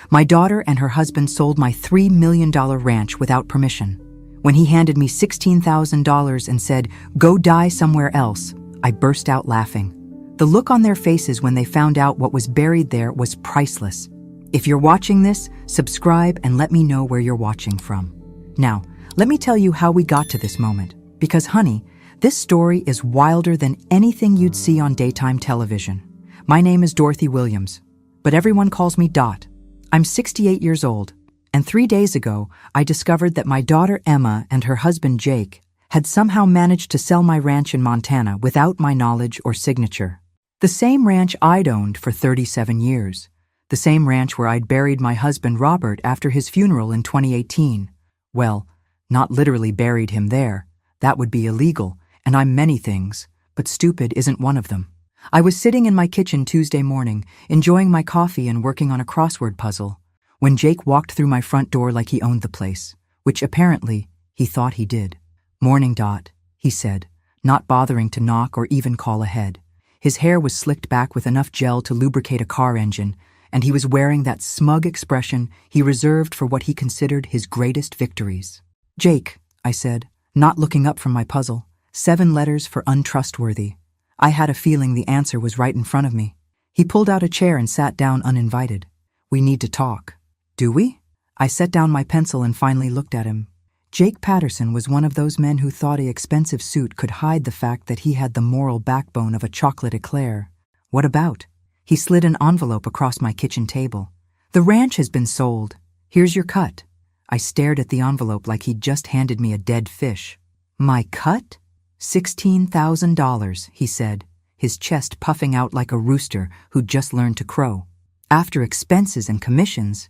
My daughter and her husband sold my $3 million ranch without permission. When he handed me $16,000 and said, "Go die somewhere else," I burst out laughing. The look on their faces when they found out what was buried there was priceless. If you're watching this, subscribe and let me know where you're watching from. Now, let me tell you how we got to this moment. Because, honey, this story is wilder than anything you'd see on daytime television. My name is Dorothy Williams, but everyone calls me Dot. I'm 68 years old, and 3 days ago, I discovered that my daughter Emma and her husband Jake had somehow managed to sell my ranch in Montana without my knowledge or signature. The same ranch I'd owned for 37 years. The same ranch where I'd buried my husband Robert after his funeral in 2018. Well, not literally buried him there. That would be illegal, and I'm many things, but stupid isn't one of them. I was sitting in my kitchen Tuesday morning, enjoying my coffee and working on a crossword puzzle, when Jake walked through my front door like he owned the place, which apparently he thought he did. "Morning, Dot," he said, not bothering to knock or even call ahead. His hair was slicked back with enough gel to lubricate a car engine, and he was wearing that smug expression he reserved for what he considered his greatest victories. "Jake," I said, not looking up from my puzzle. 7 letters for untrustworthy. I had a feeling the answer was right in front of me. He pulled out a chair and sat down uninvited. "We need to talk." "Do we?" I set down my pencil and finally looked at him. Jake Patterson was one of those men who thought an expensive suit could hide the fact that he had the moral backbone of a chocolate eclair. "What about?" He slid an envelope across my kitchen table. "The ranch has been sold. Here's your cut." I stared at the envelope like he'd just handed me a dead fish. "My cut?" $16,000, he said, his chest puffing out like a rooster who'd just learned to crow. "After expenses and commissions."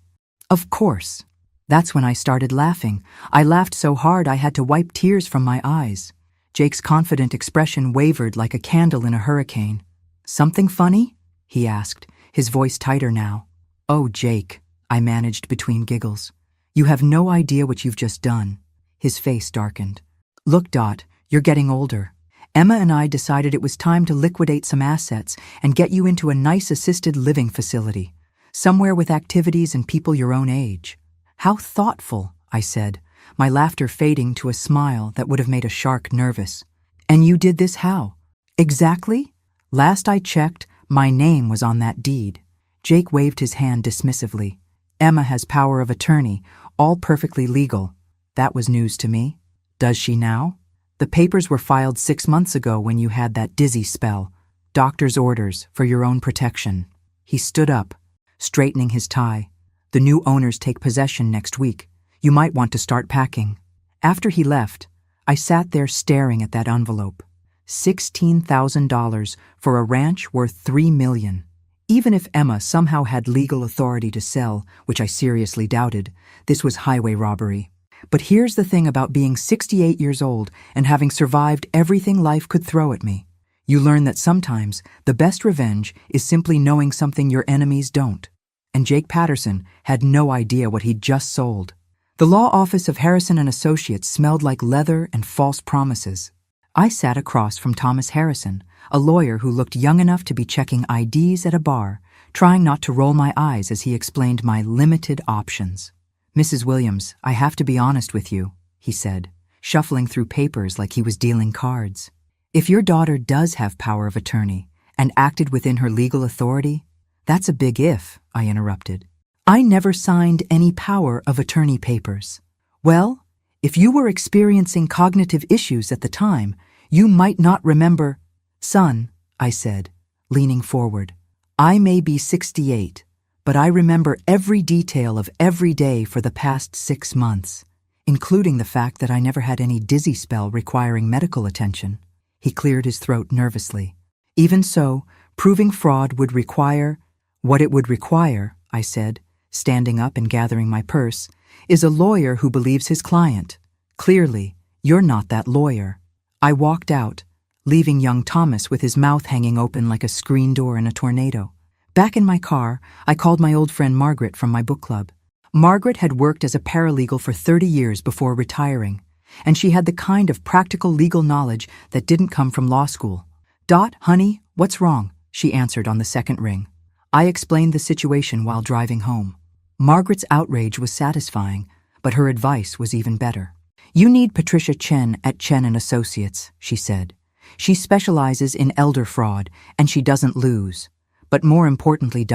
"Of course." That's when I started laughing. I laughed so hard I had to wipe tears from my eyes. Jake's confident expression wavered like a candle in a hurricane. "Something funny?" he asked, his voice tighter now. "Oh, Jake," I managed between giggles. "You have no idea what you've just done." His face darkened. "Look, Dot, you're getting older. Emma and I decided it was time to liquidate some assets and get you into a nice assisted living facility, somewhere with activities and people your own age." "How thoughtful," I said, my laughter fading to a smile that would have made a shark nervous. "And you did this how?" "Exactly? Last I checked, my name was on that deed." Jake waved his hand dismissively. "Emma has power of attorney, all perfectly legal." That was news to me. "Does she now?" "The papers were filed 6 months ago when you had that dizzy spell. Doctor's orders for your own protection." He stood up, straightening his tie. "The new owners take possession next week. You might want to start packing." After he left, I sat there staring at that envelope. $16,000 for a ranch worth $3 million. Even if Emma somehow had legal authority to sell, which I seriously doubted, this was highway robbery. But here's the thing about being 68 years old and having survived everything life could throw at me. You learn that sometimes the best revenge is simply knowing something your enemies don't. And Jake Patterson had no idea what he'd just sold. The law office of Harrison & Associates smelled like leather and false promises. I sat across from Thomas Harrison, a lawyer who looked young enough to be checking IDs at a bar, trying not to roll my eyes as he explained my limited options. "Mrs. Williams, I have to be honest with you," he said, shuffling through papers like he was dealing cards. "If your daughter does have power of attorney and acted within her legal authority—" "That's a big if," I interrupted. "I never signed any power of attorney papers." "Well, if you were experiencing cognitive issues at the time, you might not remember—" "Son," I said, leaning forward, "I may be 68, but I remember every detail of every day for the past 6 months, including the fact that I never had any dizzy spell requiring medical attention." He cleared his throat nervously. "Even so, proving fraud would require—" "What it would require," I said, standing up and gathering my purse, "is a lawyer who believes his client. Clearly, you're not that lawyer." I walked out, leaving young Thomas with his mouth hanging open like a screen door in a tornado. Back in my car, I called my old friend Margaret from my book club. Margaret had worked as a paralegal for 30 years before retiring, and she had the kind of practical legal knowledge that didn't come from law school. "Dot, honey, what's wrong?" she answered on the second ring. I explained the situation while driving home. Margaret's outrage was satisfying, but her advice was even better. You need Patricia Chen at Chen & Associates, she said. She specializes in elder fraud, and she doesn't lose. But more importantly,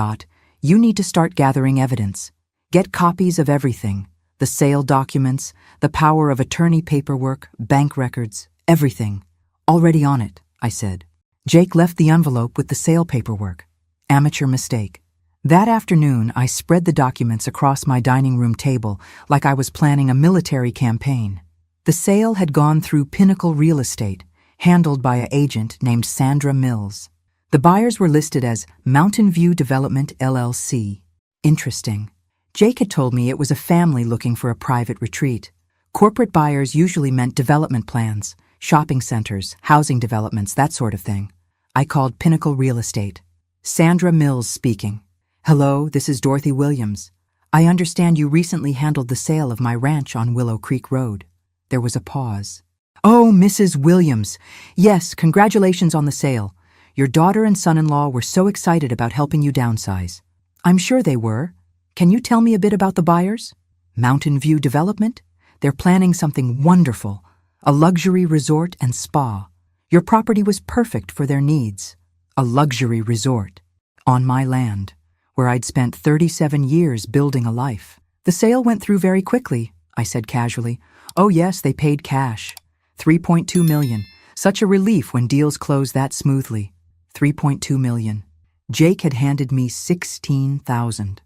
you need to start gathering evidence. Get copies of everything. The sale documents, the power of attorney paperwork, bank records, everything. Already on it, I said. Jake left the envelope with the sale paperwork. Amateur mistake. That afternoon, I spread the documents across my dining room table like I was planning a military campaign. The sale had gone through Pinnacle Real Estate, handled by an agent named Sandra Mills. The buyers were listed as Mountain View Development, LLC. Interesting. Jake had told me it was a family looking for a private retreat. Corporate buyers usually meant development plans, shopping centers, housing developments, that sort of thing. I called Pinnacle Real Estate. Sandra Mills speaking. Hello, this is Dorothy Williams. I understand you recently handled the sale of my ranch on Willow Creek Road. There was a pause. Oh, Mrs. Williams. Yes, congratulations on the sale. Your daughter and son-in-law were so excited about helping you downsize. I'm sure they were. Can you tell me a bit about the buyers? Mountain View Development? They're planning something wonderful. A luxury resort and spa. Your property was perfect for their needs. A luxury resort. On my land, where I'd spent 37 years building a life. The sale went through very quickly, I said casually. Oh yes, they paid cash. $3.2 million. Such a relief when deals close that smoothly. $3.2 million. Jake had handed me $16,000.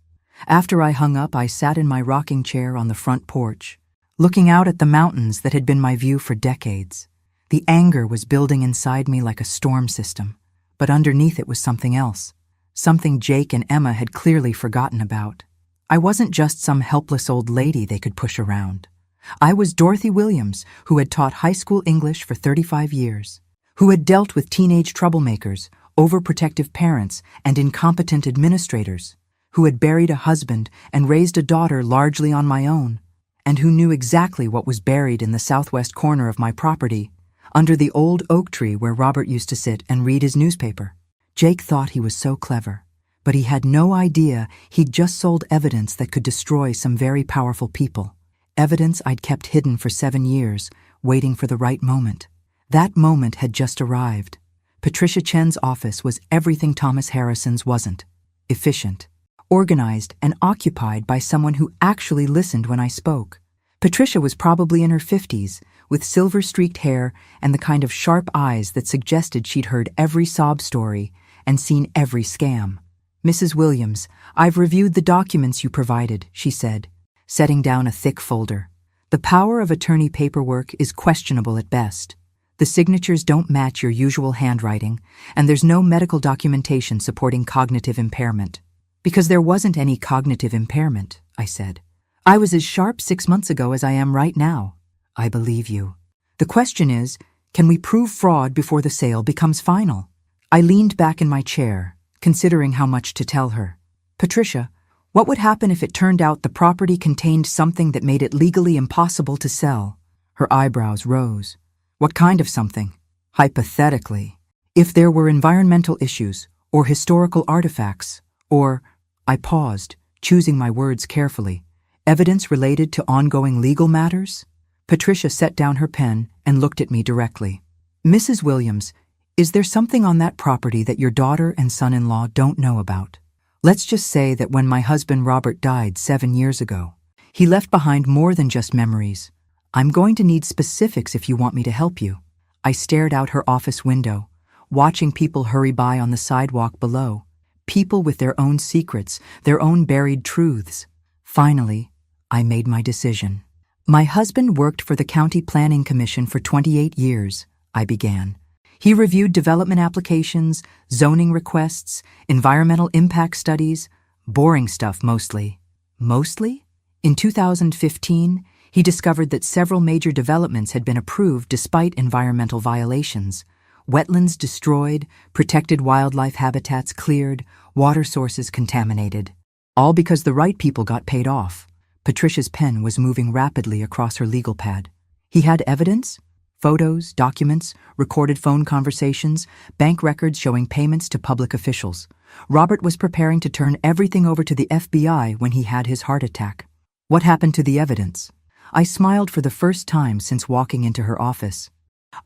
After I hung up, I sat in my rocking chair on the front porch, looking out at the mountains that had been my view for decades. The anger was building inside me like a storm system, but underneath it was something else, something Jake and Emma had clearly forgotten about. I wasn't just some helpless old lady they could push around. I was Dorothy Williams, who had taught high school English for 35 years, who had dealt with teenage troublemakers, overprotective parents, and incompetent administrators, who had buried a husband and raised a daughter largely on my own, and who knew exactly what was buried in the southwest corner of my property, under the old oak tree where Robert used to sit and read his newspaper. Jake thought he was so clever, but he had no idea he'd just sold evidence that could destroy some very powerful people. Evidence I'd kept hidden for 7 years, waiting for the right moment. That moment had just arrived. Patricia Chen's office was everything Thomas Harrison's wasn't. Efficient, organized, and occupied by someone who actually listened when I spoke. Patricia was probably in her 50s, with silver-streaked hair and the kind of sharp eyes that suggested she'd heard every sob story and seen every scam. Mrs. Williams, I've reviewed the documents you provided, she said, setting down a thick folder. The power of attorney paperwork is questionable at best. The signatures don't match your usual handwriting, and there's no medical documentation supporting cognitive impairment. Because there wasn't any cognitive impairment, I said. I was as sharp 6 months ago as I am right now. I believe you. The question is, can we prove fraud before the sale becomes final? I leaned back in my chair, considering how much to tell her. Patricia, what would happen if it turned out the property contained something that made it legally impossible to sell? Her eyebrows rose. What kind of something? Hypothetically, if there were environmental issues, or historical artifacts, or, I paused, choosing my words carefully, evidence related to ongoing legal matters? Patricia set down her pen and looked at me directly. Mrs. Williams, is there something on that property that your daughter and son-in-law don't know about? Let's just say that when my husband Robert died 7 years ago, he left behind more than just memories. I'm going to need specifics if you want me to help you. I stared out her office window, watching people hurry by on the sidewalk below. People with their own secrets, their own buried truths. Finally, I made my decision. My husband worked for the County Planning Commission for 28 years, I began. He reviewed development applications, zoning requests, environmental impact studies, boring stuff mostly. Mostly? In 2015, he discovered that several major developments had been approved despite environmental violations. Wetlands destroyed, protected wildlife habitats cleared, water sources contaminated. All because the right people got paid off. Patricia's pen was moving rapidly across her legal pad. He had evidence? Photos, documents, recorded phone conversations, bank records showing payments to public officials. Robert was preparing to turn everything over to the FBI when he had his heart attack. What happened to the evidence? I smiled for the first time since walking into her office.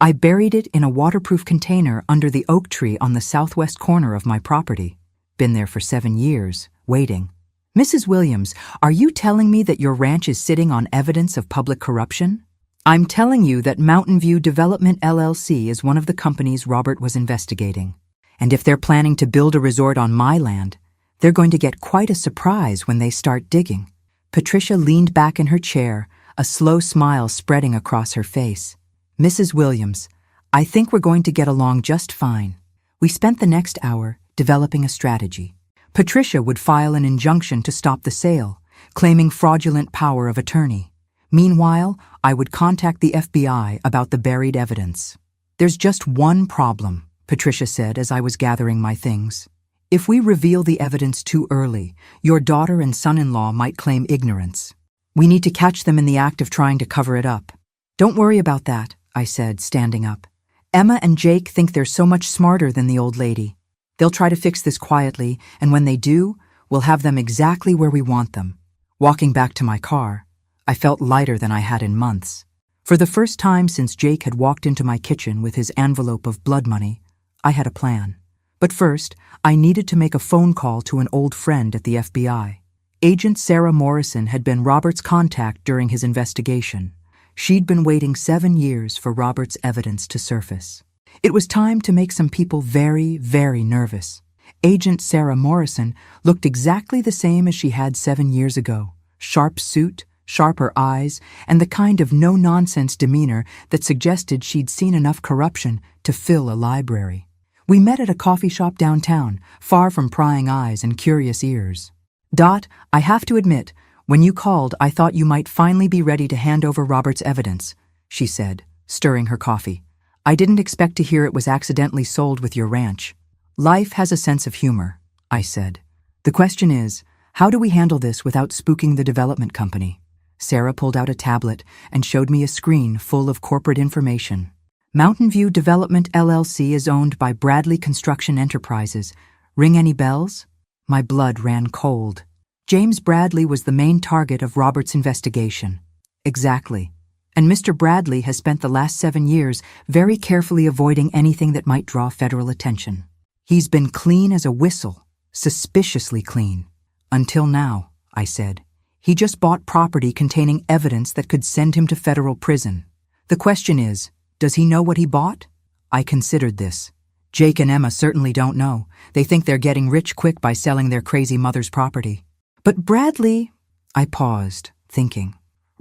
I buried it in a waterproof container under the oak tree on the southwest corner of my property. Been there for 7 years, waiting. Mrs. Williams, are you telling me that your ranch is sitting on evidence of public corruption? I'm telling you that Mountain View Development LLC is one of the companies Robert was investigating. And if they're planning to build a resort on my land, they're going to get quite a surprise when they start digging. Patricia leaned back in her chair, a slow smile spreading across her face. Mrs. Williams, I think we're going to get along just fine. We spent the next hour developing a strategy. Patricia would file an injunction to stop the sale, claiming fraudulent power of attorney. Meanwhile, I would contact the FBI about the buried evidence. There's just one problem, Patricia said as I was gathering my things. If we reveal the evidence too early, your daughter and son-in-law might claim ignorance. We need to catch them in the act of trying to cover it up. Don't worry about that, I said, standing up. Emma and Jake think they're so much smarter than the old lady. They'll try to fix this quietly, and when they do, we'll have them exactly where we want them. Walking back to my car, I felt lighter than I had in months. For the first time since Jake had walked into my kitchen with his envelope of blood money, I had a plan. But first, I needed to make a phone call to an old friend at the FBI. Agent Sarah Morrison had been Robert's contact during his investigation. She'd been waiting 7 years for Robert's evidence to surface. It was time to make some people very, very nervous. Agent Sarah Morrison looked exactly the same as she had 7 years ago. Sharp suit, sharper eyes, and the kind of no-nonsense demeanor that suggested she'd seen enough corruption to fill a library. We met at a coffee shop downtown, far from prying eyes and curious ears. Dot, I have to admit, when you called, I thought you might finally be ready to hand over Robert's evidence, she said, stirring her coffee. I didn't expect to hear it was accidentally sold with your ranch. Life has a sense of humor, I said. The question is, how do we handle this without spooking the development company? Sarah pulled out a tablet and showed me a screen full of corporate information. Mountain View Development LLC is owned by Bradley Construction Enterprises. Ring any bells? My blood ran cold. James Bradley was the main target of Robert's investigation. Exactly. And Mr. Bradley has spent the last 7 years very carefully avoiding anything that might draw federal attention. He's been clean as a whistle, suspiciously clean. Until now, I said. He just bought property containing evidence that could send him to federal prison. The question is, does he know what he bought? I considered this. Jake and Emma certainly don't know. They think they're getting rich quick by selling their crazy mother's property. But Bradley... I paused, thinking.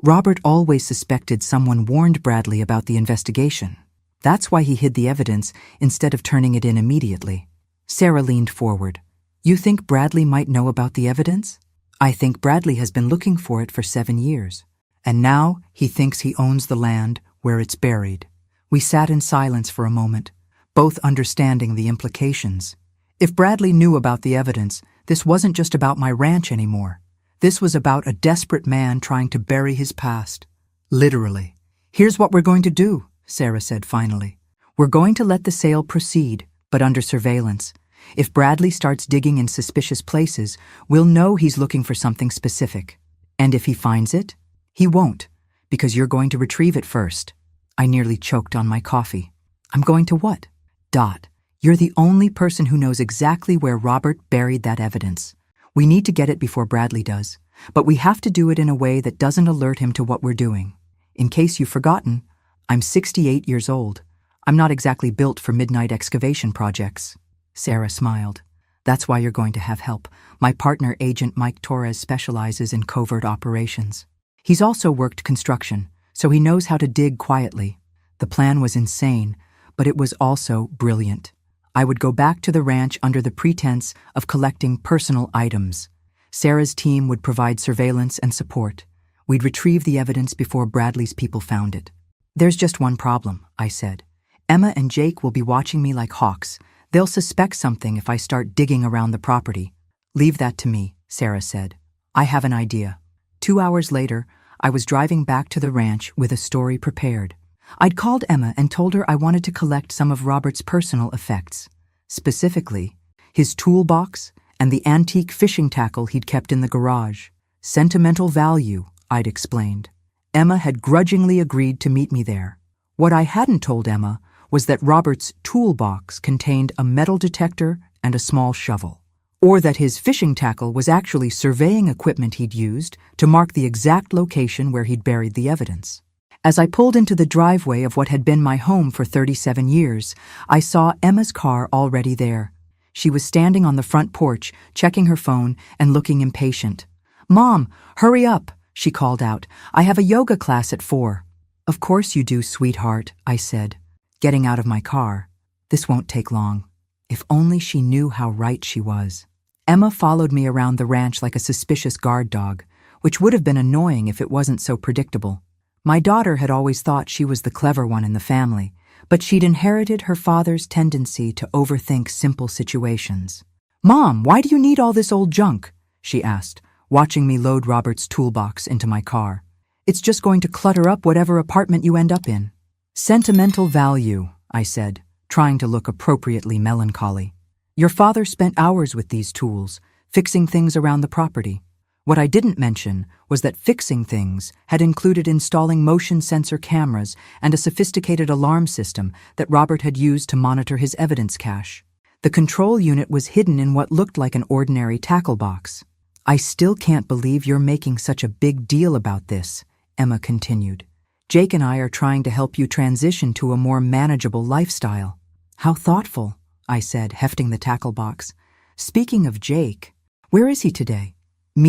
Robert always suspected someone warned Bradley about the investigation. That's why he hid the evidence instead of turning it in immediately. Sarah leaned forward. You think Bradley might know about the evidence? I think Bradley has been looking for it for 7 years. And now he thinks he owns the land where it's buried. We sat in silence for a moment, both understanding the implications. If Bradley knew about the evidence, this wasn't just about my ranch anymore. This was about a desperate man trying to bury his past. Literally. Here's what we're going to do, Sarah said finally. We're going to let the sale proceed, but under surveillance. If Bradley starts digging in suspicious places, we'll know he's looking for something specific. And if he finds it, he won't, because you're going to retrieve it first. I nearly choked on my coffee. I'm going to what? Dot. You're the only person who knows exactly where Robert buried that evidence. We need to get it before Bradley does, but we have to do it in a way that doesn't alert him to what we're doing. In case you've forgotten, I'm 68 years old. I'm not exactly built for midnight excavation projects. Sarah smiled. That's why you're going to have help. My partner, Agent Mike Torres, specializes in covert operations. He's also worked construction, so he knows how to dig quietly. The plan was insane, but it was also brilliant. I would go back to the ranch under the pretense of collecting personal items. Sarah's team would provide surveillance and support. We'd retrieve the evidence before Bradley's people found it. There's just one problem, I said. Emma and Jake will be watching me like hawks. They'll suspect something if I start digging around the property. Leave that to me, Sarah said. I have an idea. 2 hours later, I was driving back to the ranch with a story prepared. I'd called Emma and told her I wanted to collect some of Robert's personal effects. Specifically, his toolbox, and the antique fishing tackle he'd kept in the garage. Sentimental value, I'd explained. Emma had grudgingly agreed to meet me there. What I hadn't told Emma was that Robert's toolbox contained a metal detector and a small shovel, or that his fishing tackle was actually surveying equipment he'd used to mark the exact location where he'd buried the evidence. As I pulled into the driveway of what had been my home for 37 years, I saw Emma's car already there. She was standing on the front porch, checking her phone and looking impatient. "Mom, hurry up," she called out. "I have a yoga class at 4. "Of course you do, sweetheart," I said, getting out of my car. This won't take long. If only she knew how right she was. Emma followed me around the ranch like a suspicious guard dog, which would have been annoying if it wasn't so predictable. My daughter had always thought she was the clever one in the family, but she'd inherited her father's tendency to overthink simple situations. "Mom, why do you need all this old junk?" she asked, watching me load Robert's toolbox into my car. "It's just going to clutter up whatever apartment you end up in." "Sentimental value," I said, trying to look appropriately melancholy. "Your father spent hours with these tools, fixing things around the property. What I didn't mention was that fixing things had included installing motion sensor cameras and a sophisticated alarm system that Robert had used to monitor his evidence cache. The control unit was hidden in what looked like an ordinary tackle box. "I still can't believe you're making such a big deal about this," Emma continued. "Jake and I are trying to help you transition to a more manageable lifestyle." "How thoughtful," I said, hefting the tackle box. "Speaking of Jake, where is he today?"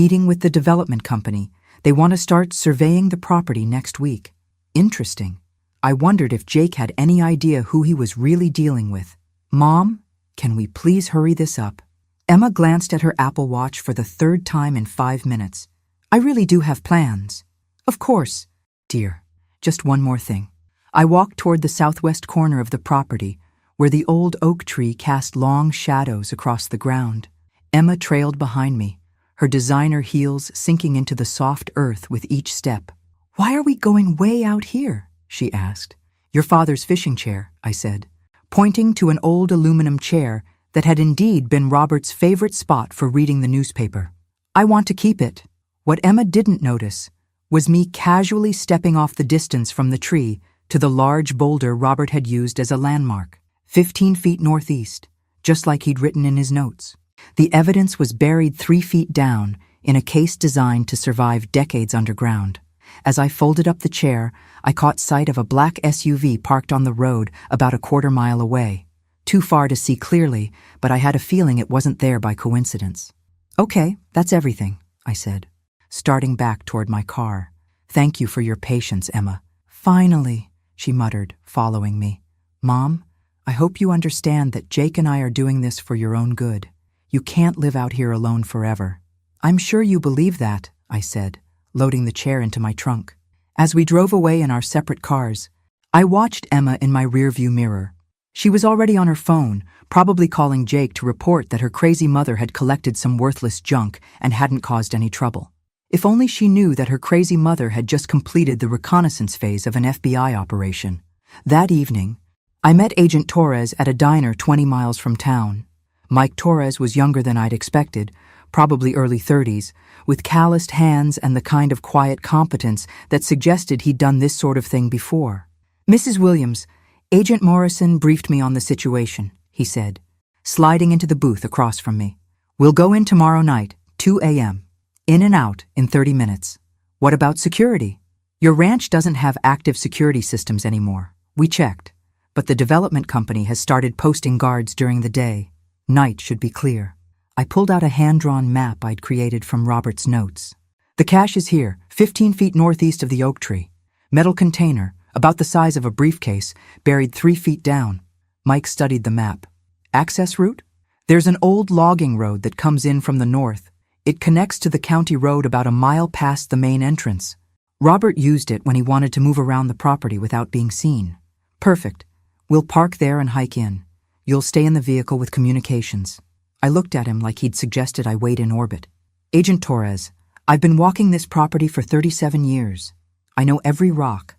"Meeting with the development company. They want to start surveying the property next week." "Interesting." I wondered if Jake had any idea who he was really dealing with. "Mom, can we please hurry this up?" Emma glanced at her Apple Watch for the 3rd time in 5 minutes. "I really do have plans." "Of course, dear. Just one more thing." I walked toward the southwest corner of the property, where the old oak tree cast long shadows across the ground. Emma trailed behind me, her designer heels sinking into the soft earth with each step. "Why are we going way out here?" she asked. "Your father's fishing chair," I said, pointing to an old aluminum chair that had indeed been Robert's favorite spot for reading the newspaper. "I want to keep it." What Emma didn't notice was me casually stepping off the distance from the tree to the large boulder Robert had used as a landmark, 15 feet northeast, just like he'd written in his notes. The evidence was buried 3 feet down in a case designed to survive decades underground. As I folded up the chair, I caught sight of a black SUV parked on the road about a 1/4 mile away. Too far to see clearly, but I had a feeling it wasn't there by coincidence. "Okay, that's everything," I said, starting back toward my car. "Thank you for your patience, Emma." "Finally," she muttered, following me. "Mom, I hope you understand that Jake and I are doing this for your own good. You can't live out here alone forever." "I'm sure you believe that," I said, loading the chair into my trunk. As we drove away in our separate cars, I watched Emma in my rearview mirror. She was already on her phone, probably calling Jake to report that her crazy mother had collected some worthless junk and hadn't caused any trouble. If only she knew that her crazy mother had just completed the reconnaissance phase of an FBI operation. That evening, I met Agent Torres at a diner 20 miles from town. Mike Torres was younger than I'd expected, probably early 30s, with calloused hands and the kind of quiet competence that suggested he'd done this sort of thing before. "Mrs. Williams, Agent Morrison briefed me on the situation," he said, sliding into the booth across from me. "We'll go in tomorrow night, 2 a.m., in and out in 30 minutes. What about security? Your ranch doesn't have active security systems anymore. We checked, but the development company has started posting guards during the day. Night should be clear." I pulled out a hand-drawn map I'd created from Robert's notes. "The cache is here, 15 feet northeast of the oak tree. Metal container, about the size of a briefcase, buried 3 feet down." Mike studied the map. "Access route? There's an old logging road that comes in from the north. It connects to the county road about a mile past the main entrance. Robert used it when he wanted to move around the property without being seen." "Perfect. We'll park there and hike in. You'll stay in the vehicle with communications." I looked at him like he'd suggested I wait in orbit. "Agent Torres, I've been walking this property for 37 years. I know every rock,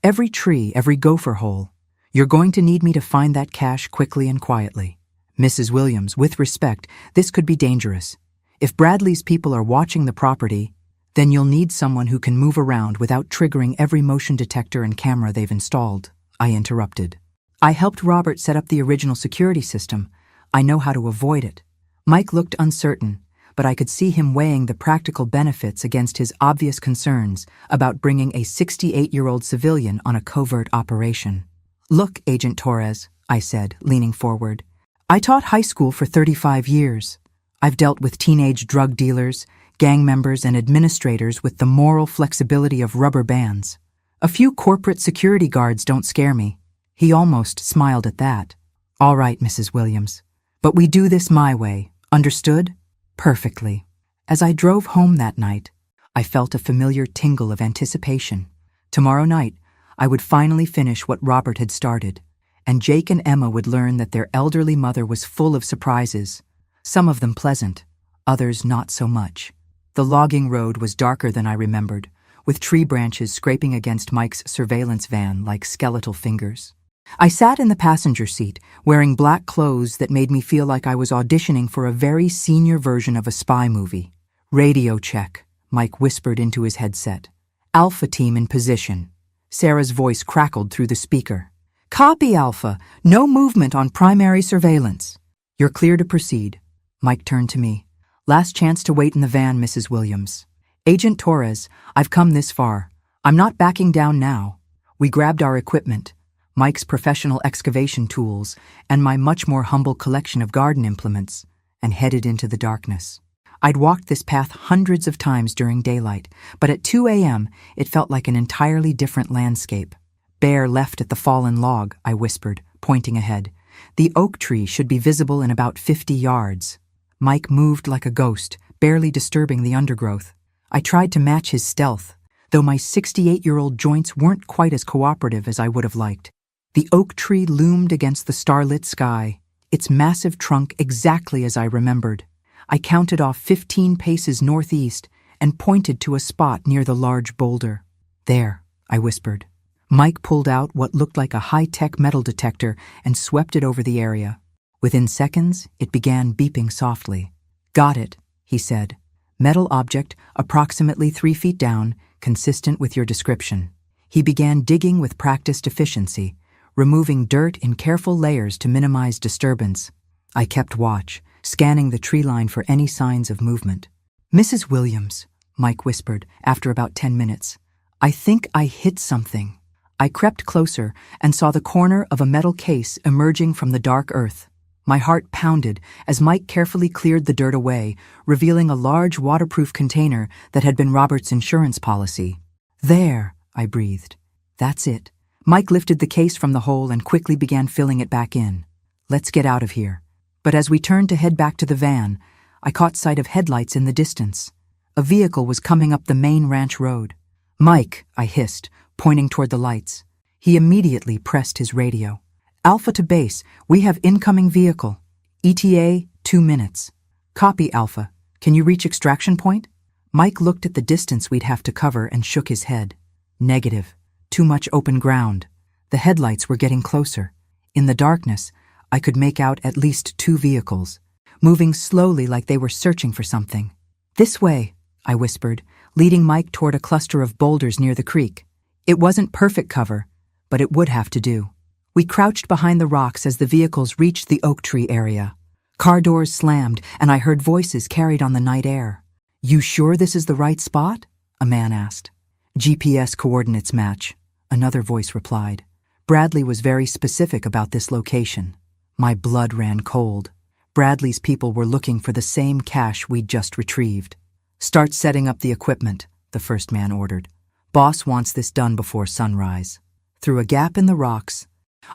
every tree, every gopher hole. You're going to need me to find that cache quickly and quietly. Mrs. Williams, with respect, this could be dangerous. If Bradley's people are watching the property, then you'll need someone who can move around without triggering every motion detector and camera they've installed, I interrupted. I helped Robert set up the original security system. I know how to avoid it. Mike looked uncertain, but I could see him weighing the practical benefits against his obvious concerns about bringing a 68-year-old civilian on a covert operation. Look, Agent Torres, I said, leaning forward. I taught high school for 35 years. I've dealt with teenage drug dealers, gang members, and administrators with the moral flexibility of rubber bands. A few corporate security guards don't scare me. He almost smiled at that. All right, Mrs. Williams. But we do this my way. Understood? Perfectly. As I drove home that night, I felt a familiar tingle of anticipation. Tomorrow night, I would finally finish what Robert had started, and Jake and Emma would learn that their elderly mother was full of surprises, some of them pleasant, others not so much. The logging road was darker than I remembered, with tree branches scraping against Mike's surveillance van like skeletal fingers. I sat in the passenger seat, wearing black clothes that made me feel like I was auditioning for a very senior version of a spy movie. Radio check, Mike whispered into his headset. Alpha team in position. Sarah's voice crackled through the speaker. Copy, Alpha. No movement on primary surveillance. You're clear to proceed. Mike turned to me. Last chance to wait in the van, Mrs. Williams. Agent Torres, I've come this far. I'm not backing down now. We grabbed our equipment, Mike's professional excavation tools, and my much more humble collection of garden implements, and headed into the darkness. I'd walked this path hundreds of times during daylight, but at 2 a.m. it felt like an entirely different landscape. Bear left at the fallen log, I whispered, pointing ahead. The oak tree should be visible in about 50 yards. Mike moved like a ghost, barely disturbing the undergrowth. I tried to match his stealth, though my 68-year-old joints weren't quite as cooperative as I would have liked. The oak tree loomed against the starlit sky, its massive trunk exactly as I remembered. I counted off 15 paces northeast and pointed to a spot near the large boulder. There, I whispered. Mike pulled out what looked like a high-tech metal detector and swept it over the area. Within seconds, it began beeping softly. Got it, he said. Metal object, approximately 3 feet down, consistent with your description. He began digging with practiced efficiency, removing dirt in careful layers to minimize disturbance. I kept watch, scanning the tree line for any signs of movement. Mrs. Williams, Mike whispered after about 10 minutes. I think I hit something. I crept closer and saw the corner of a metal case emerging from the dark earth. My heart pounded as Mike carefully cleared the dirt away, revealing a large waterproof container that had been Robert's insurance policy. There, I breathed. That's it. Mike lifted the case from the hole and quickly began filling it back in. Let's get out of here. But as we turned to head back to the van, I caught sight of headlights in the distance. A vehicle was coming up the main ranch road. Mike, I hissed, pointing toward the lights. He immediately pressed his radio. Alpha to base, we have incoming vehicle. ETA, 2 minutes. Copy, Alpha. Can you reach extraction point? Mike looked at the distance we'd have to cover and shook his head. Negative. Too much open ground. The headlights were getting closer. In the darkness, I could make out at least 2 vehicles, moving slowly like they were searching for something. This way, I whispered, leading Mike toward a cluster of boulders near the creek. It wasn't perfect cover, but it would have to do. We crouched behind the rocks as the vehicles reached the oak tree area. Car doors slammed, and I heard voices carried on the night air. You sure this is the right spot? A man asked. GPS coordinates match, another voice replied. Bradley was very specific about this location. My blood ran cold. Bradley's people were looking for the same cache we'd just retrieved. Start setting up the equipment, the first man ordered. Boss wants this done before sunrise. Through a gap in the rocks,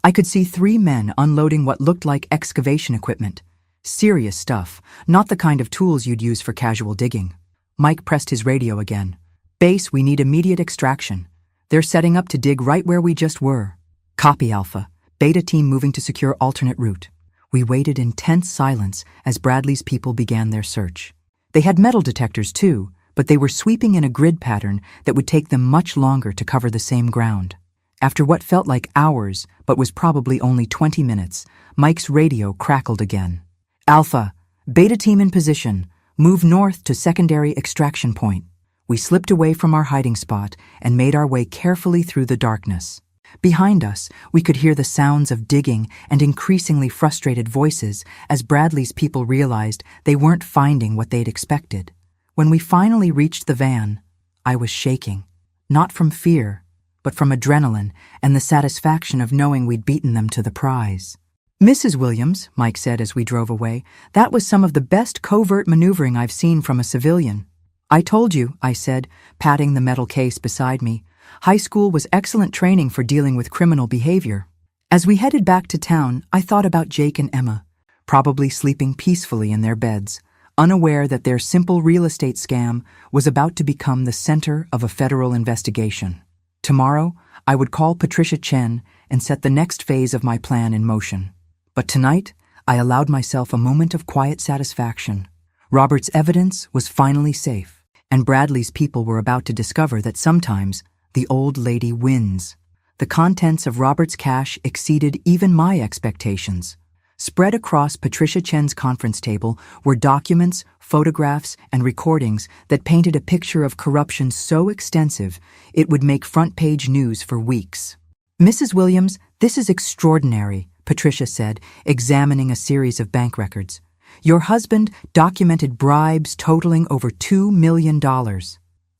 I could see 3 men unloading what looked like excavation equipment. Serious stuff, not the kind of tools you'd use for casual digging. Mike pressed his radio again. Base, we need immediate extraction. They're setting up to dig right where we just were. Copy, Alpha. Beta team moving to secure alternate route. We waited in tense silence as Bradley's people began their search. They had metal detectors too, but they were sweeping in a grid pattern that would take them much longer to cover the same ground. After what felt like hours, but was probably only 20 minutes, Mike's radio crackled again. Alpha, Beta team in position. Move north to secondary extraction point. We slipped away from our hiding spot and made our way carefully through the darkness. Behind us, we could hear the sounds of digging and increasingly frustrated voices as Bradley's people realized they weren't finding what they'd expected. When we finally reached the van, I was shaking, not from fear, but from adrenaline and the satisfaction of knowing we'd beaten them to the prize. Mrs. Williams, Mike said as we drove away, that was some of the best covert maneuvering I've seen from a civilian. I told you, I said, patting the metal case beside me. High school was excellent training for dealing with criminal behavior. As we headed back to town, I thought about Jake and Emma, probably sleeping peacefully in their beds, unaware that their simple real estate scam was about to become the center of a federal investigation. Tomorrow, I would call Patricia Chen and set the next phase of my plan in motion. But tonight, I allowed myself a moment of quiet satisfaction. Robert's evidence was finally safe, and Bradley's people were about to discover that sometimes the old lady wins. The contents of Robert's cache exceeded even my expectations. Spread across Patricia Chen's conference table were documents, photographs, and recordings that painted a picture of corruption so extensive it would make front-page news for weeks. Mrs. Williams, this is extraordinary, Patricia said, examining a series of bank records. Your husband documented bribes totaling over $2 million.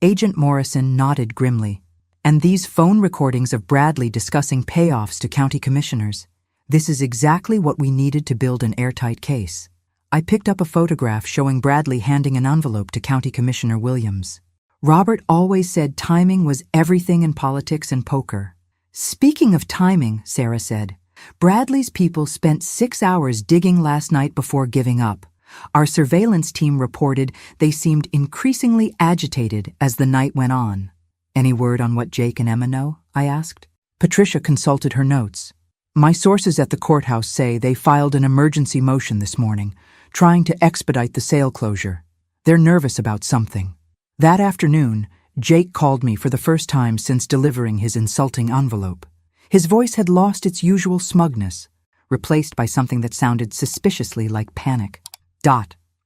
Agent Morrison nodded grimly. And these phone recordings of Bradley discussing payoffs to county commissioners. This is exactly what we needed to build an airtight case. I picked up a photograph showing Bradley handing an envelope to County Commissioner Williams. Robert always said timing was everything in politics and poker. Speaking of timing, Sarah said, Bradley's people spent 6 hours digging last night before giving up. Our surveillance team reported they seemed increasingly agitated as the night went on. Any word on what Jake and Emma know? I asked. Patricia consulted her notes. My sources at the courthouse say they filed an emergency motion this morning, trying to expedite the sale closure. They're nervous about something. That afternoon, Jake called me for the first time since delivering his insulting envelope. His voice had lost its usual smugness, replaced by something that sounded suspiciously like panic.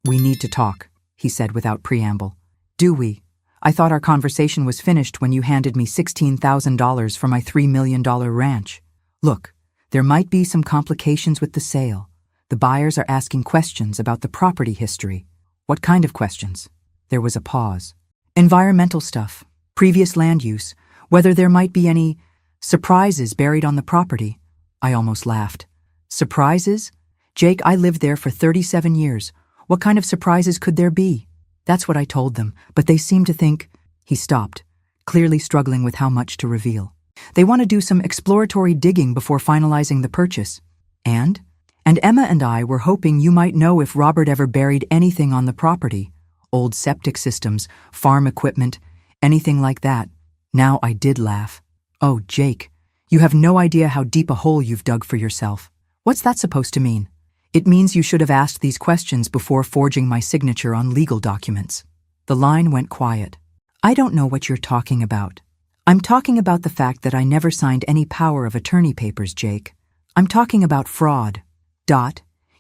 We need to talk, he said without preamble. Do we? I thought our conversation was finished when you handed me $16,000 for my $3 million ranch. Look, there might be some complications with the sale. The buyers are asking questions about the property history. What kind of questions? There was a pause. Environmental stuff, previous land use, whether there might be any surprises buried on the property. I almost laughed. Surprises? Jake, I lived there for 37 years. What kind of surprises could there be? That's what I told them, but they seemed to think... He stopped, clearly struggling with how much to reveal. They want to do some exploratory digging before finalizing the purchase. And Emma and I were hoping you might know if Robert ever buried anything on the property. Old septic systems, farm equipment, anything like that. Now I did laugh. Oh, Jake, you have no idea how deep a hole you've dug for yourself. What's that supposed to mean? It means you should have asked these questions before forging my signature on legal documents. The line went quiet. I don't know what you're talking about. I'm talking about the fact that I never signed any power of attorney papers, Jake. I'm talking about fraud.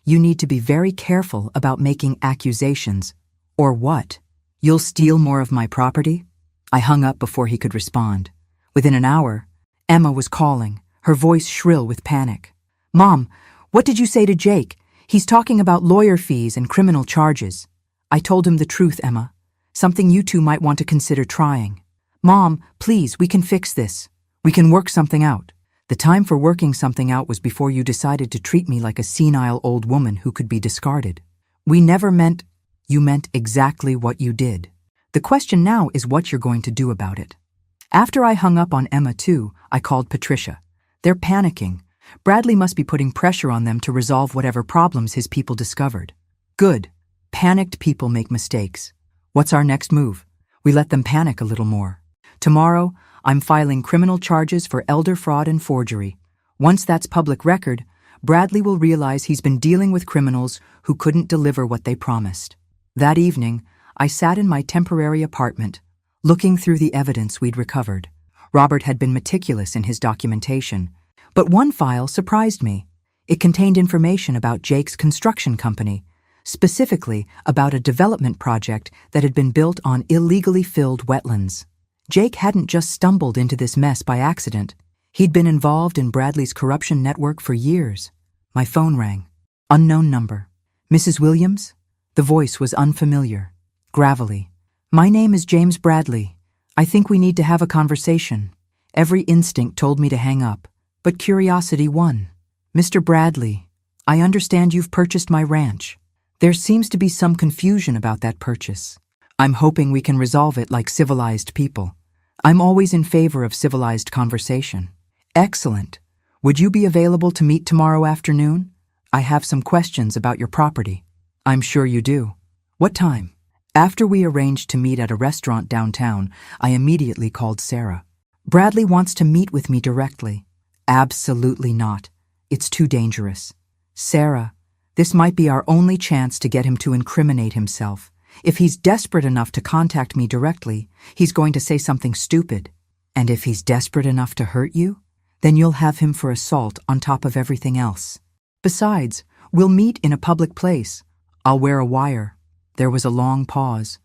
You need to be very careful about making accusations. Or what? You'll steal more of my property? I hung up before he could respond. Within an hour, Emma was calling, her voice shrill with panic. Mom, what did you say to Jake? He's talking about lawyer fees and criminal charges. I told him the truth, Emma. Something you two might want to consider trying. Mom, please, we can fix this. We can work something out. The time for working something out was before you decided to treat me like a senile old woman who could be discarded. We never meant... You meant exactly what you did. The question now is what you're going to do about it. After I hung up on Emma too, I called Patricia. They're panicking. Bradley must be putting pressure on them to resolve whatever problems his people discovered. Good. Panicked people make mistakes. What's our next move? We let them panic a little more. Tomorrow, I'm filing criminal charges for elder fraud and forgery. Once that's public record, Bradley will realize he's been dealing with criminals who couldn't deliver what they promised. That evening, I sat in my temporary apartment, looking through the evidence we'd recovered. Robert had been meticulous in his documentation. But one file surprised me. It contained information about Jake's construction company, specifically about a development project that had been built on illegally filled wetlands. Jake hadn't just stumbled into this mess by accident. He'd been involved in Bradley's corruption network for years. My phone rang. Unknown number. Mrs. Williams? The voice was unfamiliar, gravelly. My name is James Bradley. I think we need to have a conversation. Every instinct told me to hang up, but curiosity won. Mr. Bradley, I understand you've purchased my ranch. There seems to be some confusion about that purchase. I'm hoping we can resolve it like civilized people. I'm always in favor of civilized conversation. Excellent. Would you be available to meet tomorrow afternoon? I have some questions about your property. I'm sure you do. What time? After we arranged to meet at a restaurant downtown, I immediately called Sarah. Bradley wants to meet with me directly. Absolutely not. It's too dangerous. Sarah, this might be our only chance to get him to incriminate himself. If he's desperate enough to contact me directly, he's going to say something stupid. And if he's desperate enough to hurt you, then you'll have him for assault on top of everything else. Besides, we'll meet in a public place. I'll wear a wire. There was a long pause.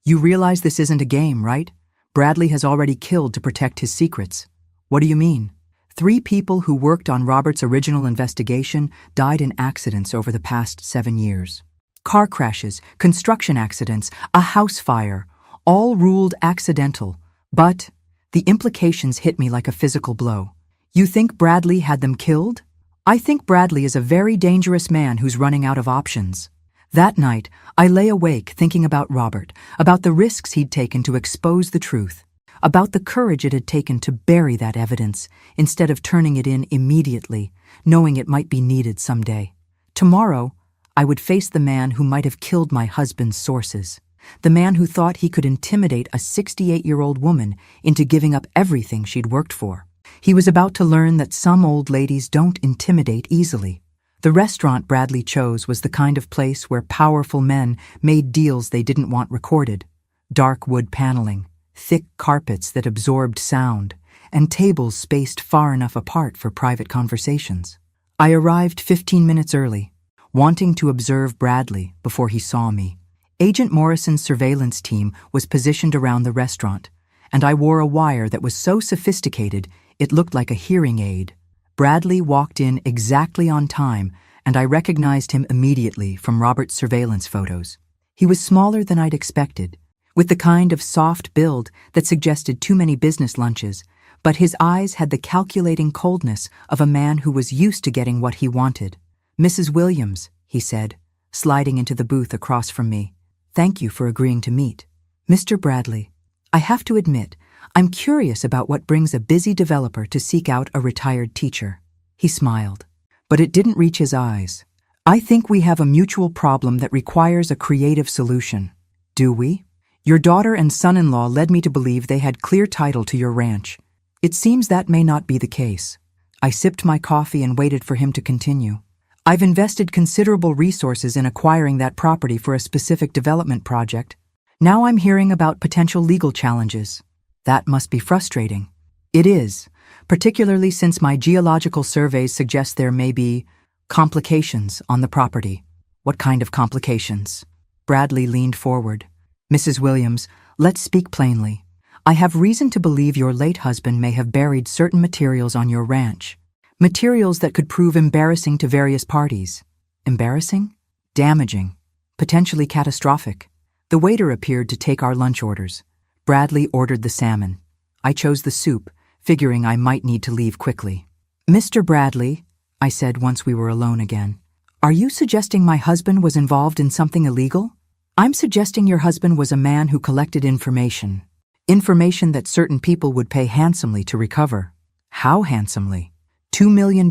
You realize this isn't a game, right? Bradley has already killed to protect his secrets. What do you mean? 3 people who worked on Robert's original investigation died in accidents over the past 7 years. Car crashes, construction accidents, a house fire, all ruled accidental. But the implications hit me like a physical blow. You think Bradley had them killed? I think Bradley is a very dangerous man who's running out of options. That night, I lay awake thinking about Robert, about the risks he'd taken to expose the truth, about the courage it had taken to bury that evidence instead of turning it in immediately, knowing it might be needed someday. Tomorrow, I would face the man who might have killed my husband's sources, the man who thought he could intimidate a 68-year-old woman into giving up everything she'd worked for. He was about to learn that some old ladies don't intimidate easily. The restaurant Bradley chose was the kind of place where powerful men made deals they didn't want recorded. Dark wood paneling, thick carpets that absorbed sound, and tables spaced far enough apart for private conversations. I arrived 15 minutes early, wanting to observe Bradley before he saw me. Agent Morrison's surveillance team was positioned around the restaurant, and I wore a wire that was so sophisticated it looked like a hearing aid. Bradley walked in exactly on time, and I recognized him immediately from Robert's surveillance photos. He was smaller than I'd expected, with the kind of soft build that suggested too many business lunches, but his eyes had the calculating coldness of a man who was used to getting what he wanted. Mrs. Williams, he said, sliding into the booth across from me. Thank you for agreeing to meet. Mr. Bradley, I have to admit, I'm curious about what brings a busy developer to seek out a retired teacher. He smiled, but it didn't reach his eyes. I think we have a mutual problem that requires a creative solution. Do we? Your daughter and son-in-law led me to believe they had clear title to your ranch. It seems that may not be the case. I sipped my coffee and waited for him to continue. I've invested considerable resources in acquiring that property for a specific development project. Now I'm hearing about potential legal challenges. That must be frustrating. It is, particularly since my geological surveys suggest there may be complications on the property. What kind of complications? Bradley leaned forward. Mrs. Williams, let's speak plainly. I have reason to believe your late husband may have buried certain materials on your ranch. Materials that could prove embarrassing to various parties. Embarrassing? Damaging. Potentially catastrophic. The waiter appeared to take our lunch orders. Bradley ordered the salmon. I chose the soup, figuring I might need to leave quickly. Mr. Bradley, I said once we were alone again, are you suggesting my husband was involved in something illegal? I'm suggesting your husband was a man who collected information. Information that certain people would pay handsomely to recover. How handsomely? $2 million,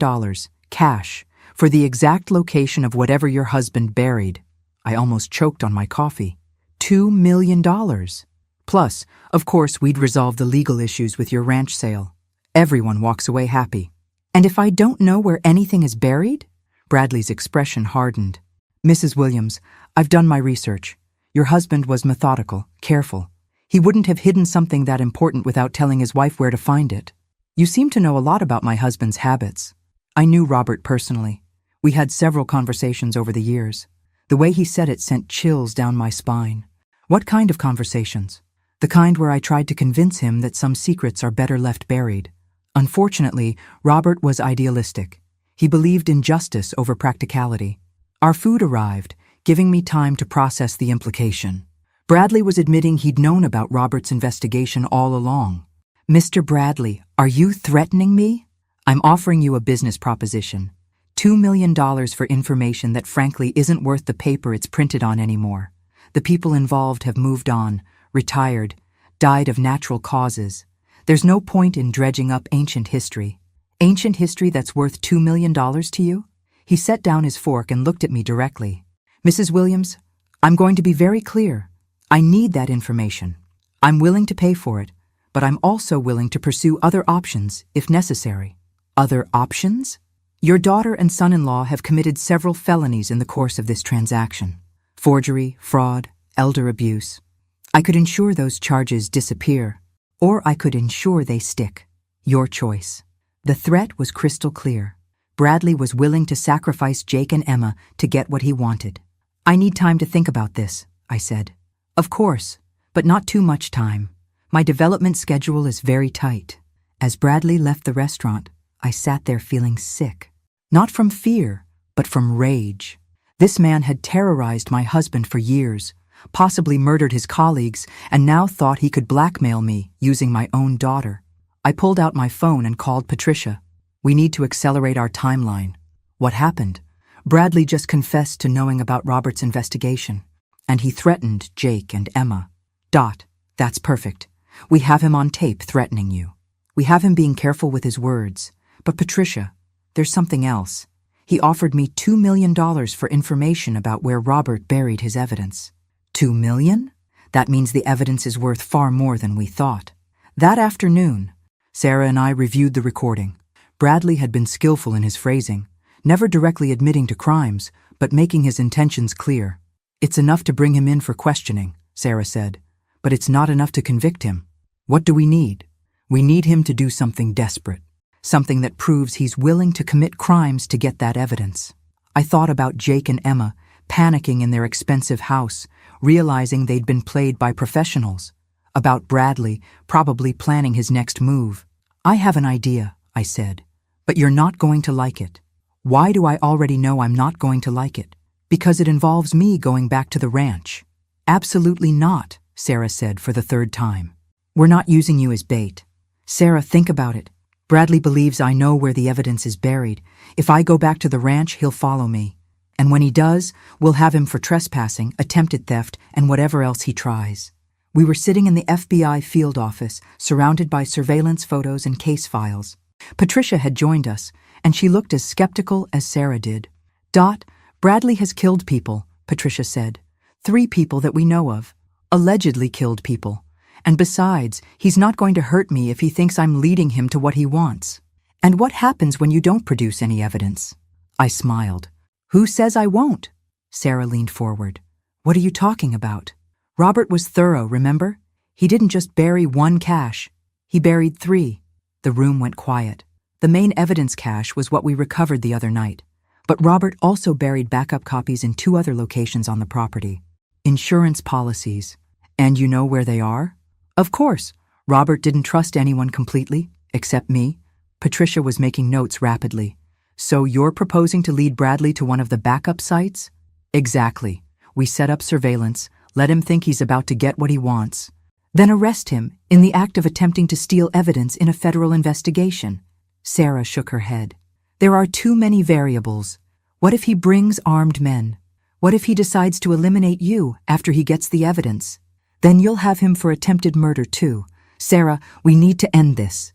cash, for the exact location of whatever your husband buried. I almost choked on my coffee. $2 million. Plus, of course, we'd resolve the legal issues with your ranch sale. Everyone walks away happy. And if I don't know where anything is buried? Bradley's expression hardened. Mrs. Williams, I've done my research. Your husband was methodical, careful. He wouldn't have hidden something that important without telling his wife where to find it. You seem to know a lot about my husband's habits. I knew Robert personally. We had several conversations over the years. The way he said it sent chills down my spine. What kind of conversations? The kind where I tried to convince him that some secrets are better left buried. Unfortunately, Robert was idealistic. He believed in justice over practicality. Our food arrived, giving me time to process the implication. Bradley was admitting he'd known about Robert's investigation all along. Mr. Bradley, are you threatening me? I'm offering you a business proposition. $2 million for information that frankly isn't worth the paper it's printed on anymore. The people involved have moved on, retired, died of natural causes. There's no point in dredging up ancient history. Ancient history that's worth $2 million to you? He set down his fork and looked at me directly. Mrs. Williams, I'm going to be very clear. I need that information. I'm willing to pay for it, but I'm also willing to pursue other options if necessary. Other options? Your daughter and son-in-law have committed several felonies in the course of this transaction. Forgery, fraud, elder abuse. I could ensure those charges disappear, or I could ensure they stick. Your choice. The threat was crystal clear. Bradley was willing to sacrifice Jake and Emma to get what he wanted. I need time to think about this, I said. Of course, but not too much time. My development schedule is very tight. As Bradley left the restaurant, I sat there feeling sick. Not from fear, but from rage. This man had terrorized my husband for years, possibly murdered his colleagues, and now thought he could blackmail me using my own daughter. I pulled out my phone and called Patricia. We need to accelerate our timeline. What happened? Bradley just confessed to knowing about Robert's investigation, and he threatened Jake and Emma. That's perfect. We have him on tape threatening you. We have him being careful with his words. But Patricia, there's something else. He offered me $2 million for information about where Robert buried his evidence. $2 million? That means the evidence is worth far more than we thought. That afternoon, Sarah and I reviewed the recording. Bradley had been skillful in his phrasing, never directly admitting to crimes, but making his intentions clear. It's enough to bring him in for questioning, Sarah said, but it's not enough to convict him. What do we need? We need him to do something desperate, something that proves he's willing to commit crimes to get that evidence. I thought about Jake and Emma, panicking in their expensive house, realizing they'd been played by professionals. About Bradley, probably planning his next move. I have an idea, I said, but you're not going to like it. Why do I already know I'm not going to like it? Because it involves me going back to the ranch. Absolutely not, Sarah said for the third time. We're not using you as bait. Sarah, think about it. Bradley believes I know where the evidence is buried. If I go back to the ranch, he'll follow me. And when he does, we'll have him for trespassing, attempted theft, and whatever else he tries. We were sitting in the FBI field office, surrounded by surveillance photos and case files. Patricia had joined us, and she looked as skeptical as Sarah did. Bradley has killed people, Patricia said. 3 people that we know of. Allegedly killed people. And besides, he's not going to hurt me if he thinks I'm leading him to what he wants. And what happens when you don't produce any evidence? I smiled. Who says I won't? Sarah leaned forward. What are you talking about? Robert was thorough, remember? He didn't just bury 1 cache. He buried 3. The room went quiet. The main evidence cache was what we recovered the other night. But Robert also buried backup copies in 2 other locations on the property. Insurance policies. And you know where they are? Of course. Robert didn't trust anyone completely, except me. Patricia was making notes rapidly. So you're proposing to lead Bradley to one of the backup sites? Exactly. We set up surveillance, let him think he's about to get what he wants. Then arrest him in the act of attempting to steal evidence in a federal investigation. Sarah shook her head. There are too many variables. What if he brings armed men? What if he decides to eliminate you after he gets the evidence? Then you'll have him for attempted murder too. Sarah, we need to end this.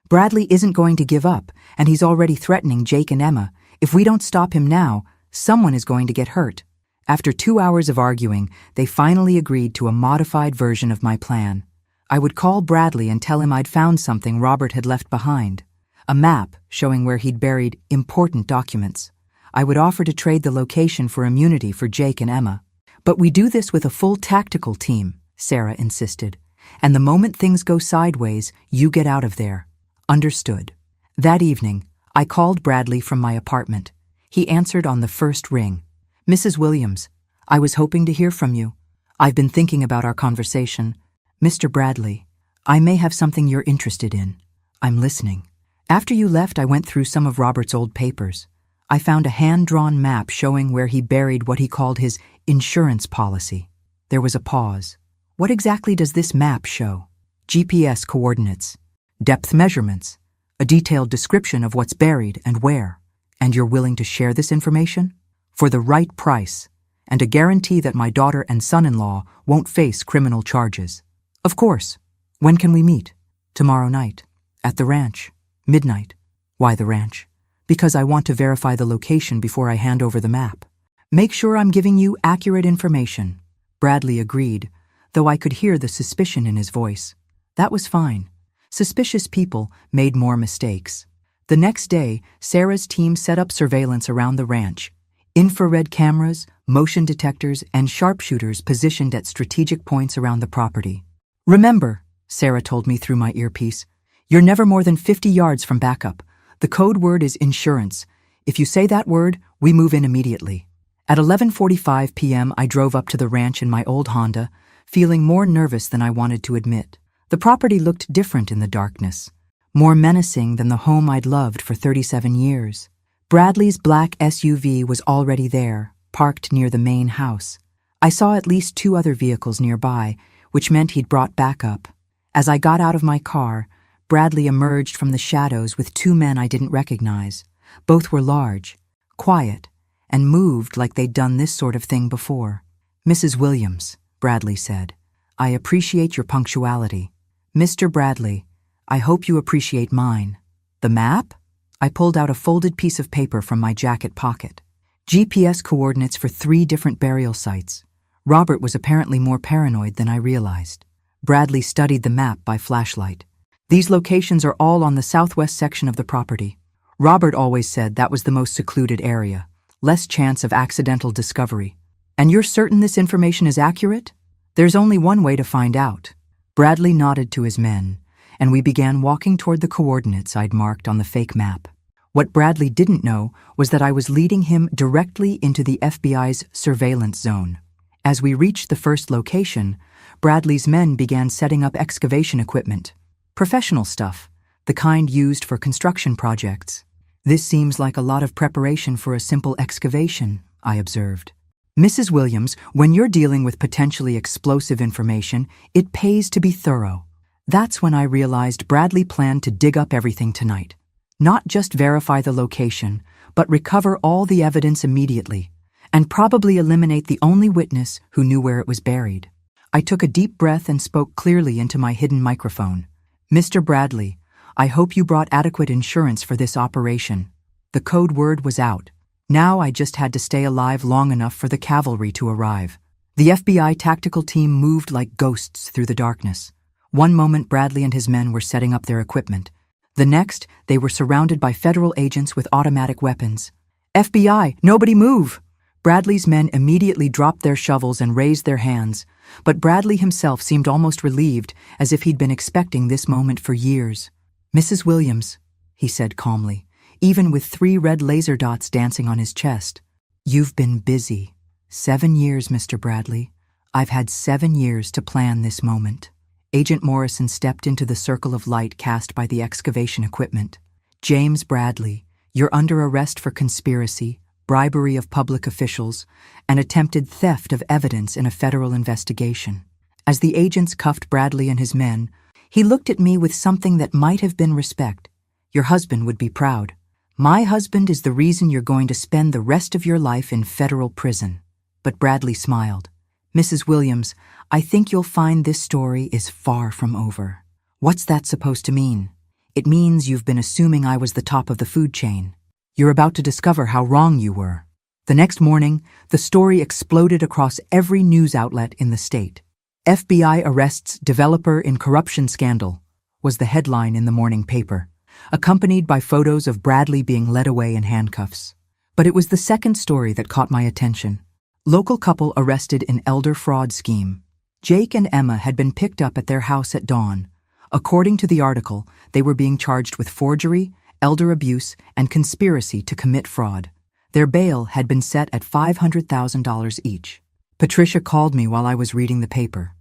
Bradley isn't going to give up, and he's already threatening Jake and Emma. If we don't stop him now, someone is going to get hurt. After 2 hours of arguing, they finally agreed to a modified version of my plan. I would call Bradley and tell him I'd found something Robert had left behind. A map showing where he'd buried important documents. I would offer to trade the location for immunity for Jake and Emma. But we do this with a full tactical team, Sarah insisted. "And the moment things go sideways, you get out of there." "Understood." That evening, I called Bradley from my apartment. He answered on the first ring. "Mrs. Williams, I was hoping to hear from you. I've been thinking about our conversation. Mr. Bradley, I may have something you're interested in. I'm listening." After you left, I went through some of Robert's old papers. I found a hand-drawn map showing where he buried what he called his insurance policy. There was a pause. "What exactly does this map show?" "GPS coordinates, depth measurements, a detailed description of what's buried and where. And you're willing to share this information? For the right price, and a guarantee that my daughter and son-in-law won't face criminal charges." "Of course. When can we meet?" "Tomorrow night. At the ranch. Midnight." "Why the ranch?" "Because I want to verify the location before I hand over the map. Make sure I'm giving you accurate information." Bradley agreed, though I could hear the suspicion in his voice. That was fine. Suspicious people made more mistakes. The next day, Sarah's team set up surveillance around the ranch. Infrared cameras, motion detectors, and sharpshooters positioned at strategic points around the property. "Remember," Sarah told me through my earpiece, "you're never more than 50 yards from backup. The code word is insurance. If you say that word, we move in immediately." At 11:45 p.m., I drove up to the ranch in my old Honda, feeling more nervous than I wanted to admit. The property looked different in the darkness, more menacing than the home I'd loved for 37 years. Bradley's black SUV was already there, parked near the main house. I saw at least 2 other vehicles nearby, which meant he'd brought backup. As I got out of my car, Bradley emerged from the shadows with 2 men I didn't recognize. Both were large, quiet, and moved like they'd done this sort of thing before. "Mrs. Williams," Bradley said, "I appreciate your punctuality." "Mr. Bradley, I hope you appreciate mine." "The map?" I pulled out a folded piece of paper from my jacket pocket. GPS coordinates for 3 different burial sites. Robert was apparently more paranoid than I realized. Bradley studied the map by flashlight. "These locations are all on the southwest section of the property. Robert always said that was the most secluded area, less chance of accidental discovery." "And you're certain this information is accurate?" "There's only one way to find out." Bradley nodded to his men, and we began walking toward the coordinates I'd marked on the fake map. What Bradley didn't know was that I was leading him directly into the FBI's surveillance zone. As we reached the first location, Bradley's men began setting up excavation equipment. Professional stuff, the kind used for construction projects. "This seems like a lot of preparation for a simple excavation," I observed. "Mrs. Williams, when you're dealing with potentially explosive information, it pays to be thorough." That's when I realized Bradley planned to dig up everything tonight. Not just verify the location, but recover all the evidence immediately, and probably eliminate the only witness who knew where it was buried. I took a deep breath and spoke clearly into my hidden microphone. "Mr. Bradley, I hope you brought adequate insurance for this operation." The code word was out. Now I just had to stay alive long enough for the cavalry to arrive. The FBI tactical team moved like ghosts through the darkness. One moment Bradley and his men were setting up their equipment. The next, they were surrounded by federal agents with automatic weapons. "FBI, nobody move!" Bradley's men immediately dropped their shovels and raised their hands, but Bradley himself seemed almost relieved, as if he'd been expecting this moment for years. "Mrs. Williams," he said calmly, even with 3 red laser dots dancing on his chest. "You've been busy. 7 years, Mr. Bradley. I've had 7 years to plan this moment." Agent Morrison stepped into the circle of light cast by the excavation equipment. "James Bradley, you're under arrest for conspiracy, bribery of public officials, and attempted theft of evidence in a federal investigation." As the agents cuffed Bradley and his men, he looked at me with something that might have been respect. "Your husband would be proud." "My husband is the reason you're going to spend the rest of your life in federal prison." But Bradley smiled. "Mrs. Williams, I think you'll find this story is far from over." "What's that supposed to mean?" "It means you've been assuming I was the top of the food chain. You're about to discover how wrong you were." The next morning, the story exploded across every news outlet in the state. "FBI arrests developer in corruption scandal" was the headline in the morning paper, accompanied by photos of Bradley being led away in handcuffs. But it was the second story that caught my attention. Local couple arrested in elder fraud scheme. Jake and Emma had been picked up at their house at dawn. According to the article, they were being charged with forgery, elder abuse, and conspiracy to commit fraud. Their bail had been set at $500,000 each. Patricia called me while I was reading the paper.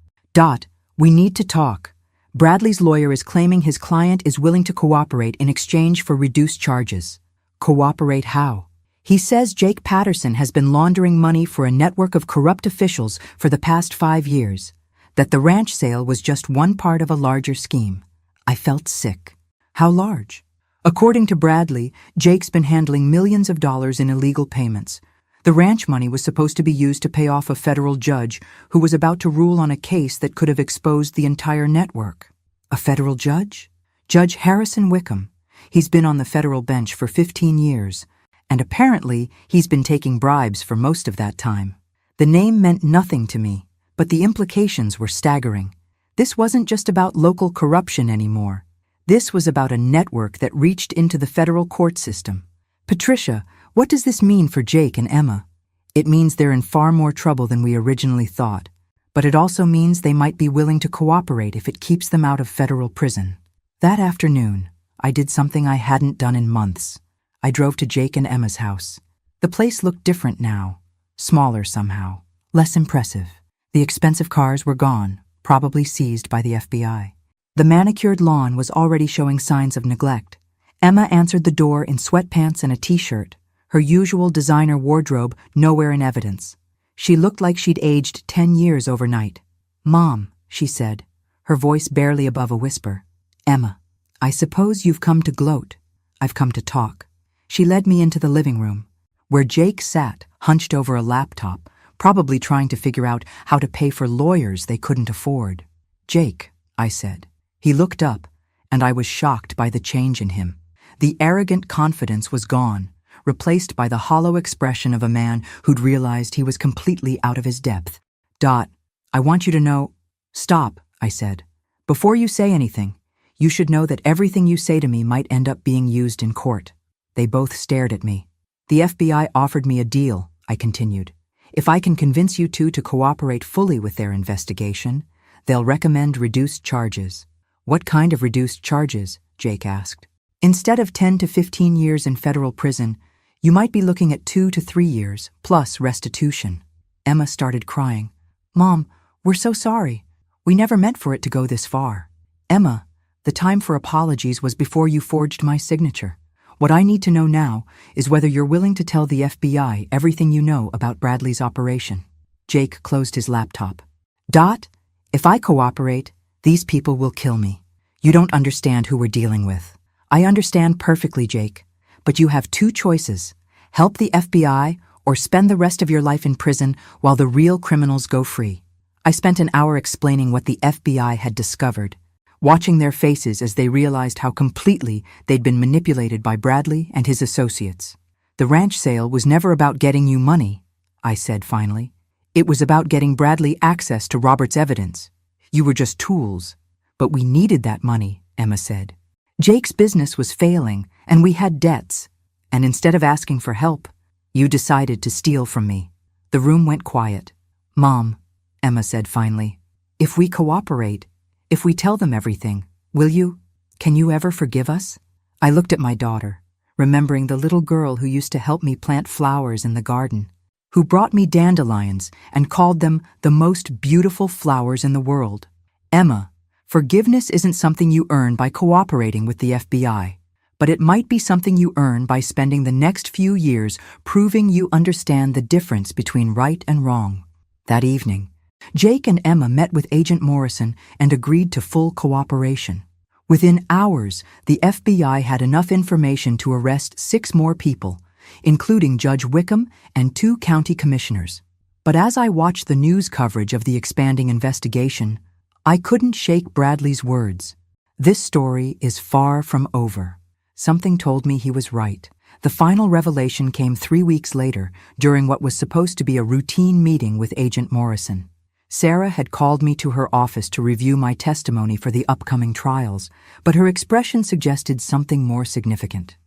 We need to talk. Bradley's lawyer is claiming his client is willing to cooperate in exchange for reduced charges. Cooperate how? He says Jake Patterson has been laundering money for a network of corrupt officials for the past 5 years, that the ranch sale was just one part of a larger scheme. I felt sick. How large? According to Bradley, Jake's been handling millions of dollars in illegal payments. The ranch money was supposed to be used to pay off a federal judge who was about to rule on a case that could have exposed the entire network. A federal judge? Judge Harrison Wickham. He's been on the federal bench for 15 years, and apparently he's been taking bribes for most of that time. The name meant nothing to me, but the implications were staggering. This wasn't just about local corruption anymore. This was about a network that reached into the federal court system. Patricia, what does this mean for Jake and Emma? It means they're in far more trouble than we originally thought, but it also means they might be willing to cooperate if it keeps them out of federal prison. That afternoon, I did something I hadn't done in months. I drove to Jake and Emma's house. The place looked different now, smaller somehow, less impressive. The expensive cars were gone, probably seized by the FBI. The manicured lawn was already showing signs of neglect. Emma answered the door in sweatpants and a t-shirt, her usual designer wardrobe nowhere in evidence. She looked like she'd aged 10 years overnight. "Mom," she said, her voice barely above a whisper. "Emma, I suppose you've come to gloat. I've come to talk." She led me into the living room, where Jake sat, hunched over a laptop, probably trying to figure out how to pay for lawyers they couldn't afford. "Jake," I said. He looked up, and I was shocked by the change in him. The arrogant confidence was gone, replaced by the hollow expression of a man who'd realized he was completely out of his depth. "I want you to know—" "Stop," I said. "Before you say anything, you should know that everything you say to me might end up being used in court." They both stared at me. "The FBI offered me a deal," I continued. "If I can convince you two to cooperate fully with their investigation, they'll recommend reduced charges." "What kind of reduced charges?" Jake asked. "Instead of 10 to 15 years in federal prison, you might be looking at 2 to 3 years, plus restitution." Emma started crying. "Mom, we're so sorry. We never meant for it to go this far." "Emma, the time for apologies was before you forged my signature. What I need to know now is whether you're willing to tell the FBI everything you know about Bradley's operation." Jake closed his laptop. "If I cooperate, these people will kill me. You don't understand who we're dealing with." "I understand perfectly, Jake, but you have 2 choices. Help the FBI or spend the rest of your life in prison while the real criminals go free." I spent an hour explaining what the FBI had discovered, watching their faces as they realized how completely they'd been manipulated by Bradley and his associates. "The ranch sale was never about getting you money," I said finally. "It was about getting Bradley access to Robert's evidence. You were just tools." "But we needed that money," Emma said. "Jake's business was failing, and we had debts. And instead of asking for help, you decided to steal from me." The room went quiet. "Mom," Emma said finally, "if we cooperate, if we tell them everything, can you ever forgive us?" I looked at my daughter, remembering the little girl who used to help me plant flowers in the garden, who brought me dandelions and called them the most beautiful flowers in the world. "Emma, forgiveness isn't something you earn by cooperating with the FBI, but it might be something you earn by spending the next few years proving you understand the difference between right and wrong." That evening, Jake and Emma met with Agent Morrison and agreed to full cooperation. Within hours, the FBI had enough information to arrest 6 more people, including Judge Wickham and 2 county commissioners. But as I watched the news coverage of the expanding investigation, I couldn't shake Bradley's words. This story is far from over. Something told me he was right. The final revelation came 3 weeks later, during what was supposed to be a routine meeting with Agent Morrison. Sarah had called me to her office to review my testimony for the upcoming trials, but her expression suggested something more significant.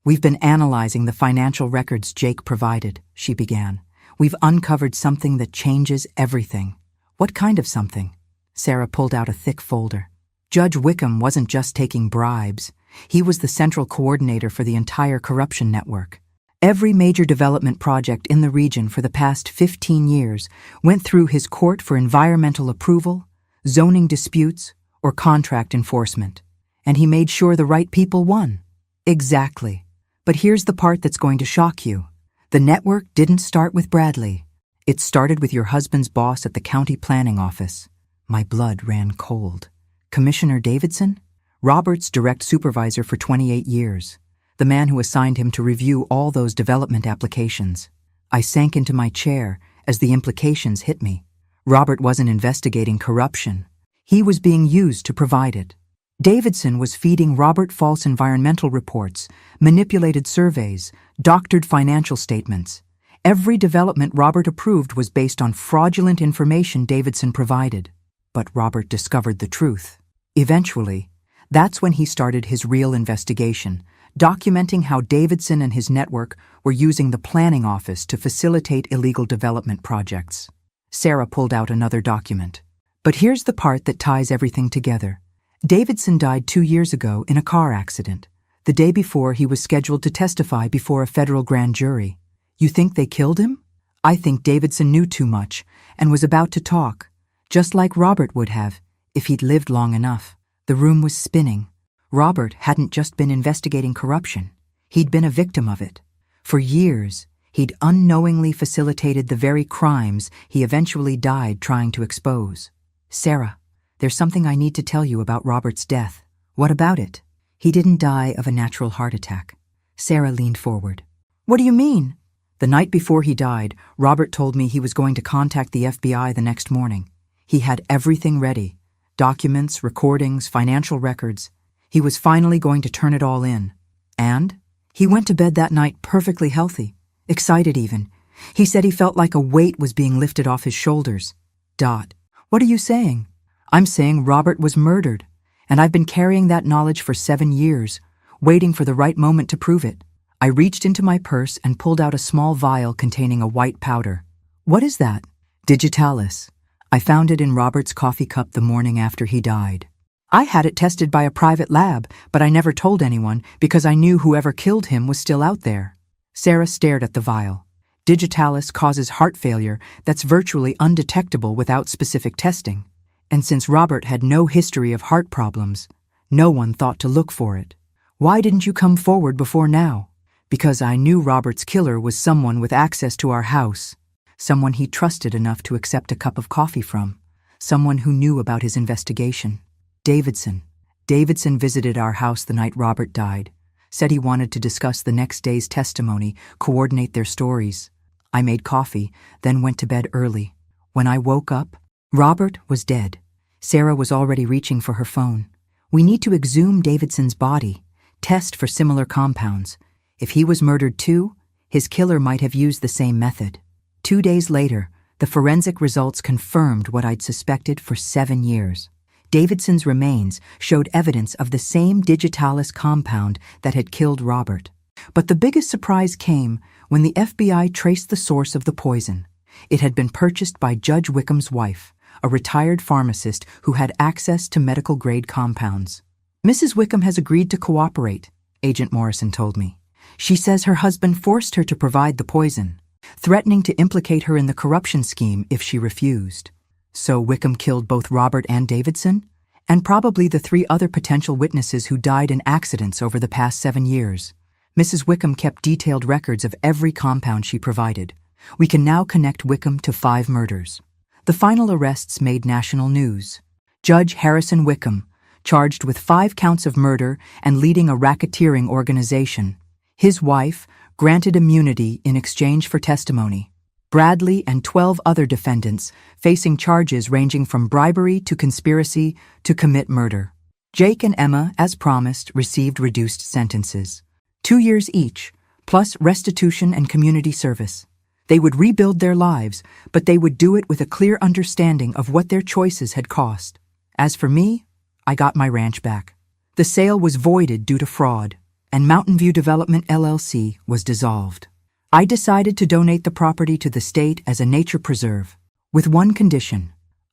"We've been analyzing the financial records Jake provided," she began. "We've uncovered something that changes everything." What kind of something? Sarah pulled out a thick folder. Judge Wickham wasn't just taking bribes. He was the central coordinator for the entire corruption network. Every major development project in the region for the past 15 years went through his court for environmental approval, zoning disputes, or contract enforcement. And he made sure the right people won. Exactly. But here's the part that's going to shock you. The network didn't start with Bradley. It started with your husband's boss at the county planning office. My blood ran cold. Commissioner Davidson? Robert's direct supervisor for 28 years. The man who assigned him to review all those development applications. I sank into my chair as the implications hit me. Robert wasn't investigating corruption. He was being used to provide it. Davidson was feeding Robert false environmental reports, manipulated surveys, doctored financial statements. Every development Robert approved was based on fraudulent information Davidson provided. But Robert discovered the truth. Eventually, that's when he started his real investigation, documenting how Davidson and his network were using the planning office to facilitate illegal development projects. Sarah pulled out another document. But here's the part that ties everything together. Davidson died 2 years ago in a car accident, the day before he was scheduled to testify before a federal grand jury. You think they killed him? I think Davidson knew too much and was about to talk, just like Robert would have, if he'd lived long enough. The room was spinning. Robert hadn't just been investigating corruption. He'd been a victim of it. For years, he'd unknowingly facilitated the very crimes he eventually died trying to expose. Sarah, there's something I need to tell you about Robert's death. What about it? He didn't die of a natural heart attack. Sarah leaned forward. What do you mean? The night before he died, Robert told me he was going to contact the FBI the next morning. He had everything ready. Documents, recordings, financial records. He was finally going to turn it all in. And he went to bed that night perfectly healthy, excited even. He said he felt like a weight was being lifted off his shoulders. What are you saying? I'm saying Robert was murdered, and I've been carrying that knowledge for 7 years, waiting for the right moment to prove it. I reached into my purse and pulled out a small vial containing a white powder. What is that? Digitalis. I found it in Robert's coffee cup the morning after he died. I had it tested by a private lab, but I never told anyone because I knew whoever killed him was still out there. Sarah stared at the vial. Digitalis causes heart failure that's virtually undetectable without specific testing. And since Robert had no history of heart problems, no one thought to look for it. Why didn't you come forward before now? Because I knew Robert's killer was someone with access to our house. Someone he trusted enough to accept a cup of coffee from. Someone who knew about his investigation. Davidson. Davidson visited our house the night Robert died. Said he wanted to discuss the next day's testimony, coordinate their stories. I made coffee, then went to bed early. When I woke up, Robert was dead. Sarah was already reaching for her phone. We need to exhume Davidson's body, test for similar compounds. If he was murdered too, his killer might have used the same method. 2 days later, the forensic results confirmed what I'd suspected for 7 years. Davidson's remains showed evidence of the same digitalis compound that had killed Robert. But the biggest surprise came when the FBI traced the source of the poison. It had been purchased by Judge Wickham's wife, a retired pharmacist who had access to medical-grade compounds. Mrs. Wickham has agreed to cooperate, Agent Morrison told me. She says her husband forced her to provide the poison, threatening to implicate her in the corruption scheme if she refused. So Wickham killed both Robert and Davidson, and probably the 3 other potential witnesses who died in accidents over the past 7 years. Mrs. Wickham kept detailed records of every compound she provided. We can now connect Wickham to 5 murders. The final arrests made national news. Judge Harrison Wickham, charged with 5 counts of murder and leading a racketeering organization. His wife, granted immunity in exchange for testimony. Bradley and 12 other defendants facing charges ranging from bribery to conspiracy to commit murder. Jake and Emma, as promised, received reduced sentences. 2 years each, plus restitution and community service. They would rebuild their lives, but they would do it with a clear understanding of what their choices had cost. As for me, I got my ranch back. The sale was voided due to fraud, and Mountain View Development LLC was dissolved. I decided to donate the property to the state as a nature preserve, with one condition: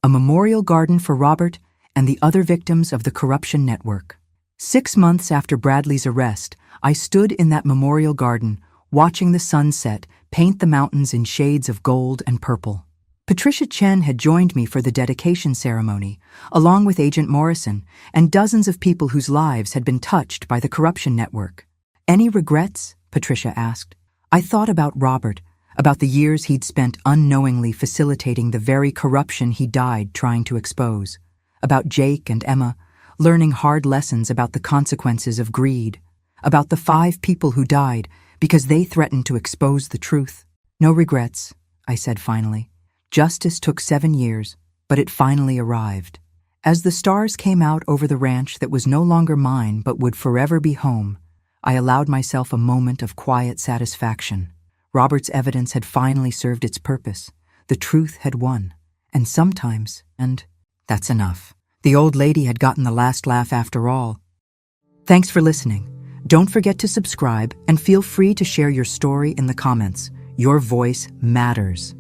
a memorial garden for Robert and the other victims of the corruption network. 6 months after Bradley's arrest, I stood in that memorial garden, watching the sunset paint the mountains in shades of gold and purple. Patricia Chen had joined me for the dedication ceremony, along with Agent Morrison and dozens of people whose lives had been touched by the corruption network. "Any regrets?" Patricia asked. I thought about Robert, about the years he'd spent unknowingly facilitating the very corruption he died trying to expose, about Jake and Emma, learning hard lessons about the consequences of greed, about the 5 people who died because they threatened to expose the truth. "No regrets," I said finally. Justice took 7 years, but it finally arrived. As the stars came out over the ranch that was no longer mine but would forever be home, I allowed myself a moment of quiet satisfaction. Robert's evidence had finally served its purpose. The truth had won. And sometimes, that's enough. The old lady had gotten the last laugh after all. Thanks for listening. Don't forget to subscribe and feel free to share your story in the comments. Your voice matters.